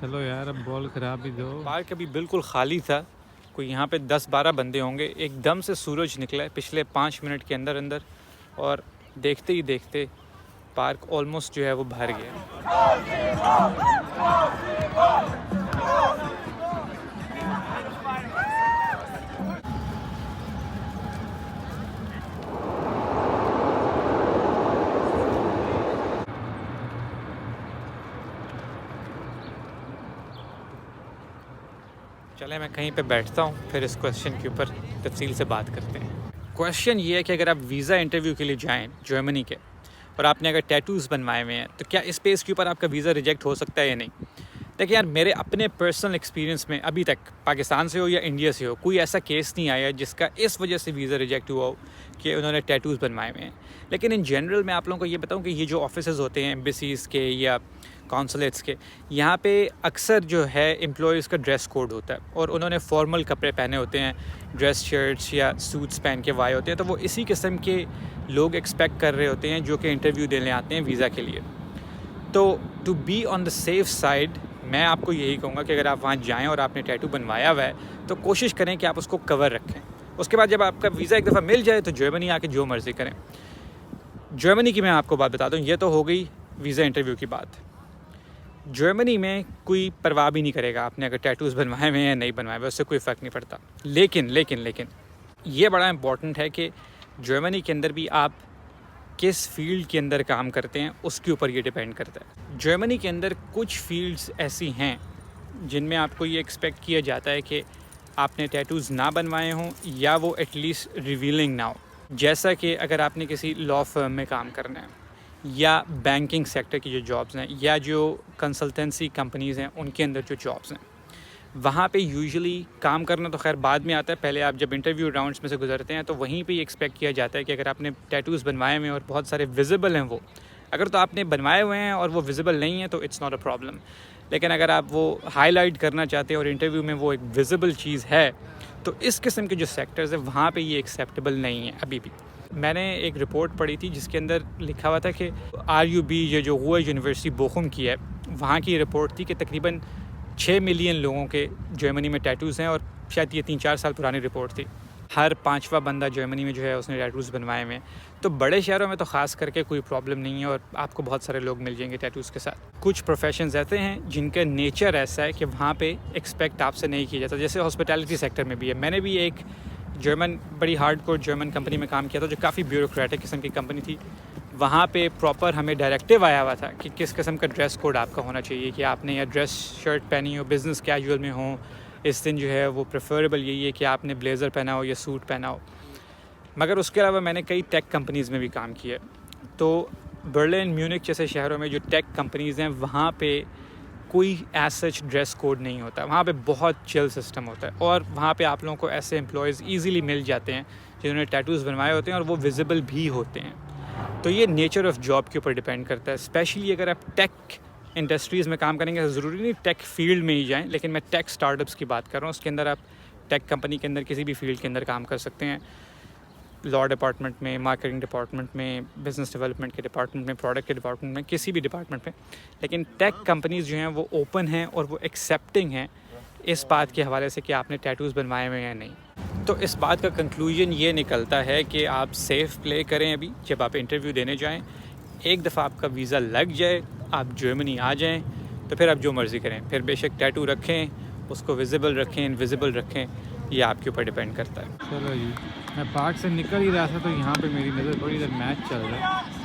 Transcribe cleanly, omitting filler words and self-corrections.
चलो यार, अब बॉल खराब ही दो। पार्क अभी बिल्कुल खाली था, कोई यहाँ पे 10-12 बंदे होंगे। एकदम से सूरज निकला है पिछले 5 मिनट के अंदर अंदर, और देखते ही देखते पार्क ऑलमोस्ट जो है वो भर गया। चले मैं कहीं पे बैठता हूँ, फिर इस क्वेश्चन के ऊपर तफसील से बात करते हैं। क्वेश्चन ये है कि अगर आप वीज़ा इंटरव्यू के लिए जाएं जर्मनी के, और आपने अगर टैटूज़ बनवाए हुए हैं, तो क्या इस पेस के ऊपर आपका वीज़ा रिजेक्ट हो सकता है या नहीं। देखिए यार, मेरे अपने पर्सनल एक्सपीरियंस में अभी तक पाकिस्तान से हो या इंडिया से हो, कोई ऐसा केस नहीं आया जिसका इस वजह से वीज़ा रिजेक्ट हुआ हो कि उन्होंने टैटूज़ बनवाए हुए हैं। लेकिन इन जनरल मैं आप लोगों को ये बताऊं कि ये जो ऑफिसेज़ होते हैं एम्बेसीज़ के या कॉन्सुलेट्स के, यहाँ पे अक्सर जो है एम्प्लॉयज़ का ड्रेस कोड होता है, और उन्होंने फॉर्मल कपड़े पहने होते हैं, ड्रेस शर्ट्स या सूट्स पहन के वाए होते हैं। तो वो इसी किस्म के लोग एक्सपेक्ट कर रहे होते हैं जो कि इंटरव्यू देने आते हैं वीज़ा के लिए। तो to be on the safe side, मैं आपको यही कहूँगा कि अगर आप वहाँ जाएँ और आपने टैटू बनवाया हुआ है, तो कोशिश करें कि आप उसको कवर रखें। उसके बाद जब आपका वीज़ा एक दफ़ा मिल जाए तो जर्मनी आके जो मर्ज़ी करें। जर्मनी की मैं आपको बात बता दूँ, ये तो हो गई वीज़ा इंटरव्यू की बात। जर्मनी में कोई परवाह भी नहीं करेगा आपने अगर टैटूज़ बनवाए हुए हैं या नहीं बनवाए हुए, उससे कोई फ़र्क नहीं पड़ता। लेकिन ये बड़ा इम्पॉर्टेंट है कि जर्मनी के अंदर भी आप किस फील्ड के अंदर काम करते हैं उसके ऊपर ये डिपेंड करता है। जर्मनी के अंदर कुछ फील्ड्स ऐसी हैं जिनमें आपको ये एक्सपेक्ट किया जाता है कि आपने टैटूज़ ना बनवाए हों, या वो एटलीस्ट रिवीलिंग ना हो। जैसा कि अगर आपने किसी लॉ फर्म में काम करना है, या बैंकिंग सेक्टर की जो जॉब्स हैं, या जो कंसल्टेंसी कंपनीज़ हैं उनके अंदर जो जॉब्स हैं, वहाँ पे यूजुअली काम करना तो खैर बाद में आता है। पहले आप जब इंटरव्यू राउंड्स में से गुजरते हैं तो वहीं पे एक्सपेक्ट किया जाता है कि अगर आपने टैटूज़ बनवाए हुए हैं और बहुत सारे विजिबल हैं वो, अगर तो आपने बनवाए हुए हैं और वो विजिबल नहीं है तो इट्स नॉट अ प्रॉब्लम। लेकिन अगर आप वो हाईलाइट करना चाहते हैं और इंटरव्यू में वो एक विजिबल चीज़ है, तो इस किस्म के जो सेक्टर्स हैं वहाँ पे ये एक्सेप्टेबल नहीं है अभी भी। मैंने एक रिपोर्ट पढ़ी थी जिसके अंदर लिखा हुआ था कि RUB, ये जो हुआ यूनिवर्सिटी बोखुम की है, वहाँ की रिपोर्ट थी कि तकरीबन 6 मिलियन लोगों के जर्मनी में टैटूज़ हैं, और शायद ये 3-4 साल पुरानी रिपोर्ट थी। हर 5वां बंदा जर्मनी में जो है उसने टैटूज़ बनवाए हुए हैं। तो बड़े शहरों में तो ख़ास करके कोई प्रॉब्लम नहीं है, और आपको बहुत सारे लोग मिल जाएंगे टैटूज़ के साथ। कुछ प्रोफेशंस ऐसे हैं जिनका नेचर ऐसा है कि वहाँ पे एक्सपेक्ट आपसे नहीं किया जाता, जैसे हॉस्पिटैलिटी सेक्टर में भी है। मैंने भी एक बड़ी हार्डकोर जर्मन कंपनी में काम किया था जो काफ़ी ब्यूरोक्रेटिक किस्म की कंपनी थी। वहाँ पे प्रॉपर हमें डायरेक्टिव आया हुआ था कि किस किस्म का ड्रेस कोड आपका होना चाहिए, कि आपने या ड्रेस शर्ट पहनी हो, बिज़नेस कैजुअल में हो, इस दिन जो है वो प्रेफरेबल यही है कि आपने ब्लेज़र पहना हो या सूट पहना हो। मगर उसके अलावा मैंने कई टेक कंपनीज़ में भी काम किया, तो बर्लिन, म्यूनिक जैसे शहरों में जो टेक कंपनीज़ हैं वहाँ पे कोई एज सच ड्रेस कोड नहीं होता। वहाँ पे बहुत चिल सिस्टम होता है, और वहाँ पे आप लोगों को ऐसे एम्प्लॉयज़ ईज़िली मिल जाते हैं जिन्होंने टैटूज़ बनवाए होते हैं और वो विजिबल भी होते हैं। तो ये नेचर ऑफ़ जॉब के ऊपर डिपेंड करता है। स्पेशली अगर आप टेक इंडस्ट्रीज़ में काम करेंगे, तो ज़रूरी नहीं टेक फील्ड में ही जाएं, लेकिन मैं टेक स्टार्टअप्स की बात कर रहा हूँ। उसके अंदर आप टेक कंपनी के अंदर किसी भी फील्ड के अंदर काम कर सकते हैं, लॉ डिपार्टमेंट में, मार्केटिंग डिपार्टमेंट में, बिज़नेस डेवलपमेंट के डिपार्टमेंट में, प्रोडक्ट के डिपार्टमेंट में, किसी भी डिपार्टमेंट में। लेकिन टेक कंपनीज़ जो हैं वो ओपन हैं और वो एक्सेप्टिंग हैं इस बात के हवाले से कि आपने टैटूज़ बनवाए हुए हैं या नहीं। तो इस बात का कंक्लूजन ये निकलता है कि आप सेफ़ प्ले करें अभी जब आप इंटरव्यू देने जाएँ। एक दफ़ा आपका वीज़ा लग जाए, आप जर्मनी आ जाएँ, तो फिर आप जो मर्ज़ी करें। फिर बेशक टैटू रखें, उसको विजिबल रखें, इनविजिबल रखें, ये आपके ऊपर डिपेंड करता है। चलो जी, मैं पार्क से निकल ही रहा था तो यहाँ पे मेरी नज़र पड़ी, इधर मैच चल रहा है।